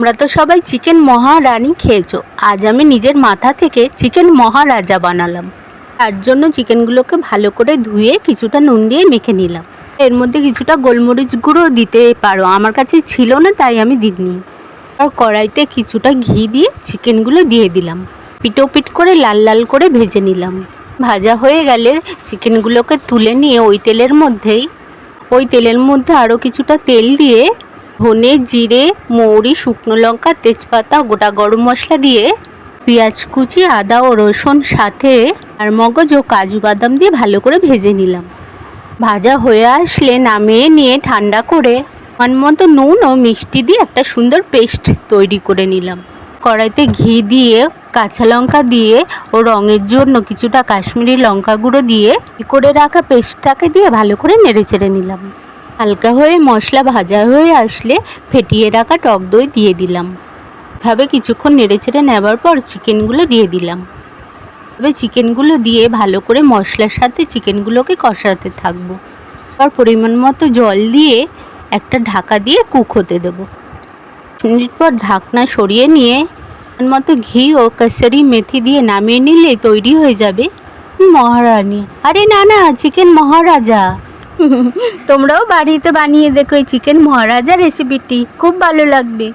তোমরা তো সবাই চিকেন মহারানী খেয়েছো। আজ আমি নিজের মাথা থেকে চিকেন মহারাজা বানালাম। তার জন্য চিকেনগুলোকে ভালো করে ধুয়ে কিছুটা নুন দিয়ে মেখে নিলাম। এর মধ্যে কিছুটা গোলমরিচ গুঁড়ো দিতে পারো, আমার কাছে ছিল না তাই আমি দিইনি। আর কড়াইতে কিছুটা ঘি দিয়ে চিকেনগুলো দিয়ে দিলাম। পিট করে লাল লাল করে ভেজে নিলাম। ভাজা হয়ে গেলে চিকেনগুলোকে তুলে নিয়ে ওই তেলের মধ্যে আরও কিছুটা তেল দিয়ে ধনে, জিরে, মৌরি, শুকনো লঙ্কা, তেজপাতা, গোটা গরম মশলা দিয়ে পেঁয়াজ কুচি, আদা ও রসুন সাথে আর মগজ ও কাজু বাদাম দিয়ে ভালো করে ভেজে নিলাম। ভাজা হয়ে আসলে নামিয়ে নিয়ে ঠান্ডা করে মতো নুন ও মিষ্টি দিয়ে একটা সুন্দর পেস্ট তৈরি করে নিলাম। কড়াইতে ঘি দিয়ে কাঁচা লঙ্কা দিয়ে ও রঙের জন্য কিছুটা কাশ্মীরি লঙ্কা গুঁড়ো দিয়ে করে রাখা পেস্টটাকে দিয়ে ভালো করে নেড়েচেড়ে নিলাম। হালকা হয়ে মশলা ভাজা হয়ে আসলে ফেটিয়ে রাখা টক দই দিয়ে দিলাম। এভাবে কিছুক্ষণ নেড়েচেড়ে নেবার পর চিকেনগুলো দিয়ে দিলাম। এবার চিকেনগুলো দিয়ে ভালো করে মশলার সাথে চিকেনগুলোকে কষাতে থাকবো। আর পরিমাণ মতো জল দিয়ে একটা ঢাকা দিয়ে কুক হতে দেবো। মিনিট পর ঢাকনা সরিয়ে নিয়ে মতো ঘি ও কসুরি মেথি দিয়ে নামিয়ে নিলে তৈরি হয়ে যাবে মহারানী। আরে না, চিকেন মহারাজা। তোমরাও বাড়িতে বানিয়ে দেখো এই চিকেন মহারাজা রেসিপিটি, খুব ভালো লাগবে।